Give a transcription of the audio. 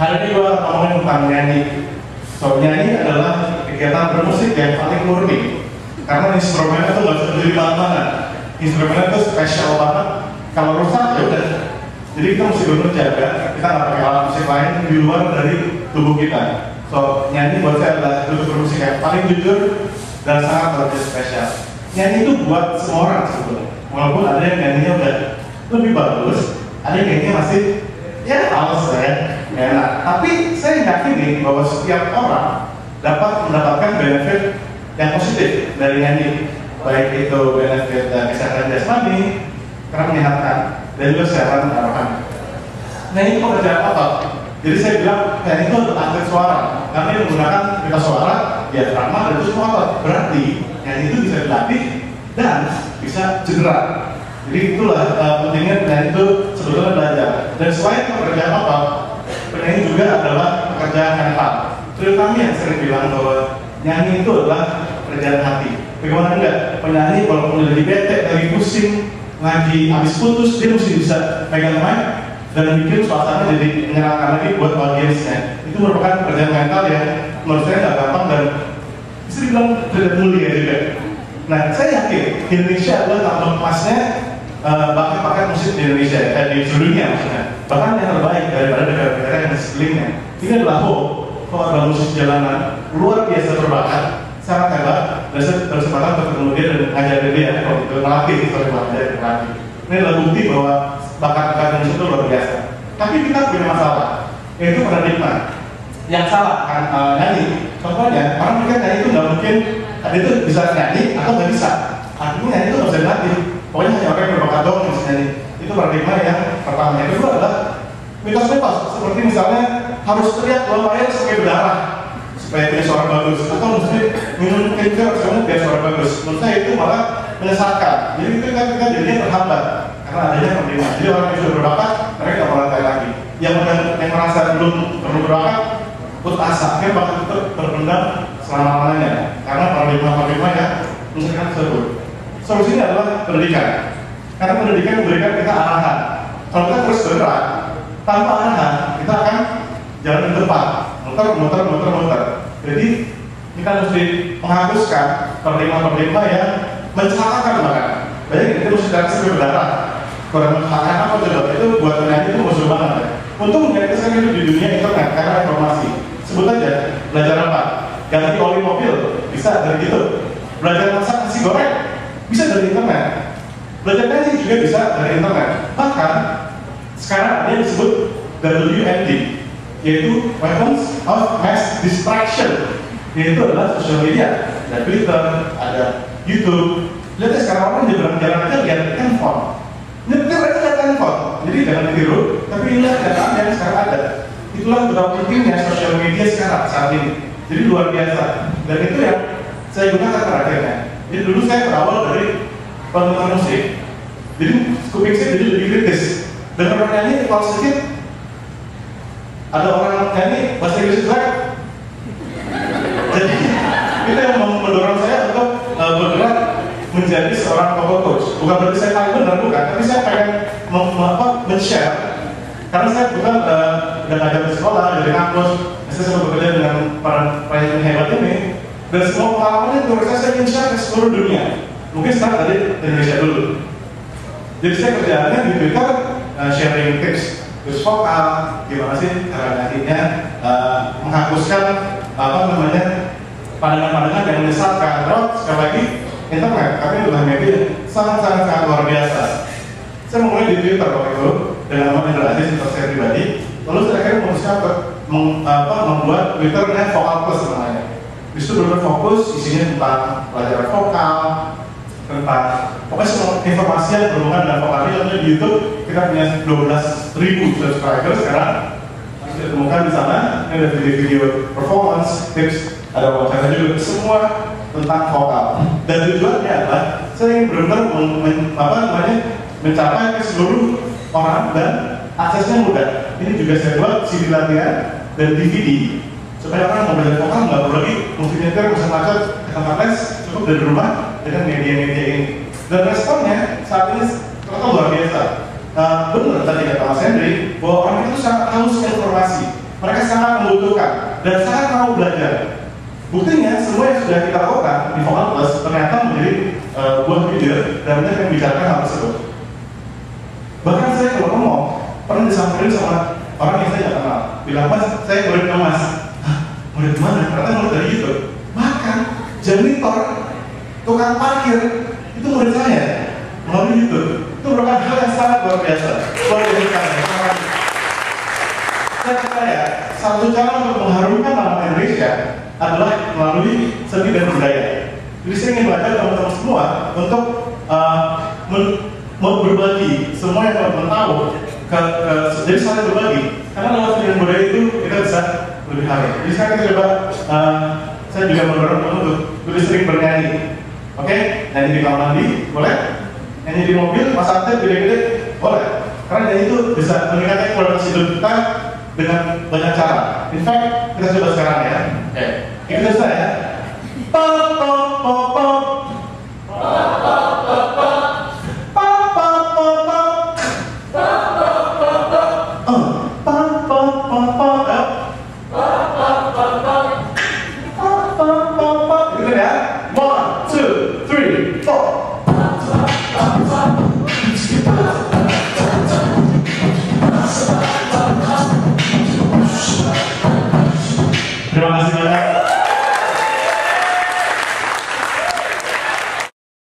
Hari ini gue ngomongin tentang nyanyi. So, nyanyi adalah kegiatan bermusik yang paling murni. Karena instrumennya tuh gak bisa beli mana-mana. Instrumennya tuh spesial banget. Kalau rusak ya udah. Jadi kita mesti benar jaga. Kita nggak pakai alat musik lain di luar dari tubuh kita. So, nyanyi buat saya adalah bentuk bermusik yang paling jujur dan sangat luar biasa spesial. Nyanyi itu buat semua orang sebetulnya. Walaupun ada yang nyanyinya udah lebih bagus, ada yang nyanyinya masih ya halus ya, enak. Tapi saya yakin nih bahwa setiap orang dapat mendapatkan benefit yang positif dari nyanyi, baik itu benefit kesehatan jasmani, karena menyehatkan, dan juga kesehatan rohani. Nah ini pekerjaan apa? Jadi saya bilang nyanyi itu adalah atlet suara, karena dia menggunakan pita suara, diafragma dan itu semua otot. Berarti nyanyi itu bisa dilatih dan bisa cedera. Jadi itulah pentingnya penyanyi itu sebetulnya belajar. Dan selain pekerjaan apa, penyanyi juga adalah pekerjaan mental. Terutama yang sering bilang bahwa nyanyi itu adalah pekerjaan hati. Bagaimana enggak? Penyanyi walaupun lagi bete, lagi pusing, lagi habis putus, dia mesti bisa pegang mic dan bikin suasana jadi menyenangkan lagi buat audiensnya. Itu merupakan pekerjaan mental yang menurut saya nggak gampang dan bisa dibilang tidak mulia juga. Nah, saya yakin Indonesia adalah tambang emasnya bakat-bakat musik di Indonesia, di seluruh dunia maksudnya. Bahkan yang terbaik daripada negara-negara yang di sekelilingnya. Ini adalah kalau ada musik jalanan luar biasa berbakat, sangat hebat, dan saya berkesempatan untuk ketemu dia dan ngajarin dia kalau itu ngelatih, ngelatih. Ini adalah bukti bahwa bakat-bakat musik itu luar biasa. Tapi kita punya masalah, yaitu paradigma. Yang salah kan nyanyi. Contohnya, orang pikir nyanyi itu nggak mungkin, ada itu bisa nyanyi atau nggak bisa. Artinya nyanyi itu nggak bisa dilatih. Pokoknya hanya orang yang berbakat doang yang bisa nyanyi. Itu paradigma yang pertama. Yang kedua adalah mitos-mitos. Seperti misalnya harus teriak dalam air sampai berdarah supaya punya suara bagus. Atau mesti minum kencur supaya biar suara bagus. Menurut saya itu malah menyesatkan. Jadi itu kan kita jadinya terhambat karena adanya paradigma. Jadi orang yang sudah berbakat mereka nggak melantai lagi. Yang merasa belum perlu berbakat putus asa, akhirnya bakat itu terpendam selama-lamanya karena paradigma-paradigma yang menyesatkan tersebut. Solusinya adalah pendidikan. Karena pendidikan memberikan kita arahan. Kalau kita terus bergerak tanpa arahan, kita akan jalan di depan, muter. Jadi kita mesti menghapuskan paradigma-paradigma yang mencelakakan bahkan. Banyak kita mesti sampai berdarah. Kurang mencelakakan apa coba? Itu buat penyanyi itu musuh banget. Ya. Untung kita sekarang hidup di dunia internet karena informasi. Sebut aja, belajar apa? Ganti oli mobil, bisa dari gitu. Belajar masak nasi goreng, bisa dari internet. Belajar nyanyi juga bisa dari internet. Bahkan sekarang ada yang disebut WMD, yaitu Weapons of Mass Distraction, yaitu adalah sosial media. Ada Twitter, ada YouTube. Lihat sekarang orang jalan-jalan aja lihat handphone. Nyetir aja lihat handphone. Jadi jangan ditiru, tapi lihat data yang sekarang ada. Itulah betapa pentingnya sosial media sekarang saat ini. Jadi luar biasa. Dan itu yang saya gunakan terakhirnya. Jadi dulu saya berawal dari penonton musik. Jadi kuping saya jadi lebih kritis. Dengar orang nyanyi kalau sedikit ada orang nyanyi bahasa Inggris jelek. Jadi itu yang mendorong saya untuk bergerak menjadi seorang vocal coach. Bukan berarti saya paling benar, bukan. Tapi saya pengen men-share. Karena saya bukan udah ngajar di sekolah, dari kampus. Saya sempat bekerja dengan para yang hebat ini. Dan semua pengalamannya menurut saya ingin share ke seluruh dunia. Mungkin start dari Indonesia dulu. Jadi saya kerjaannya di Twitter sharing tips vokal, gimana sih cara nyanyinya, menghapuskan pandangan-pandangan yang menyesatkan. Terus sekali lagi internet, kami adalah media sangat luar biasa. Saya mulai di Twitter waktu itu dengan nama Indra Aziz untuk saya pribadi. Lalu saya akhirnya memutuskan membuat Twitternya Vokal Plus namanya. Di situ benar fokus isinya tentang pelajaran vokal, tentang pokoknya semua informasi yang berhubungan dengan vokal. Contohnya di YouTube kita punya 12.000 subscriber sekarang. Bisa ditemukan di sana. Ini ada video performance, tips, ada wawancara juga, semua tentang vokal. Dan tujuannya adalah saya ingin benar-benar mencapai ke seluruh orang dan aksesnya mudah. Ini juga saya buat CD latihan dan DVD supaya orang mau belajar vokal nggak perlu lagi mesti nyetir, mesti macet ke tempat les, cukup dari rumah dengan media-media ini. Dan responnya saat ini ternyata luar biasa. Benar tadi kata Mas Henry, bahwa orang itu sangat haus informasi, mereka sangat membutuhkan dan sangat mau belajar. Buktinya semua yang sudah kita lakukan di Vokal Plus ternyata menjadi buah bibir dan banyak yang membicarakan hal tersebut. Bahkan saya kalau ngomong pernah disamperin sama orang yang saya nggak kenal, bilang, Mas, saya murid Mas. Hah, murid mana? Ternyata murid dari YouTube. Bahkan janitor, tukang parkir itu murid saya melalui YouTube. Itu merupakan hal yang sangat luar biasa. Luar biasa. Saya percaya satu cara untuk mengharumkan nama Indonesia adalah melalui seni dan budaya. Jadi saya ingin mengajak teman-teman semua untuk mau berbagi semua yang teman-teman tahu, jadi saling berbagi. Karena lewat seni dan budaya itu kita bisa lebih harum. Jadi sekarang kita coba, saya juga mendorong teman untuk lebih sering bernyanyi. Oke? Nyanyi di kamar mandi, boleh? Nyanyi di mobil, pas aktif, gede-gede, boleh. Karena nyanyi itu bisa meningkatkan kualitas hidup kita dengan banyak cara. In fact, kita coba sekarang ya. Oke, kita bisa ya. Pop pop pop pop.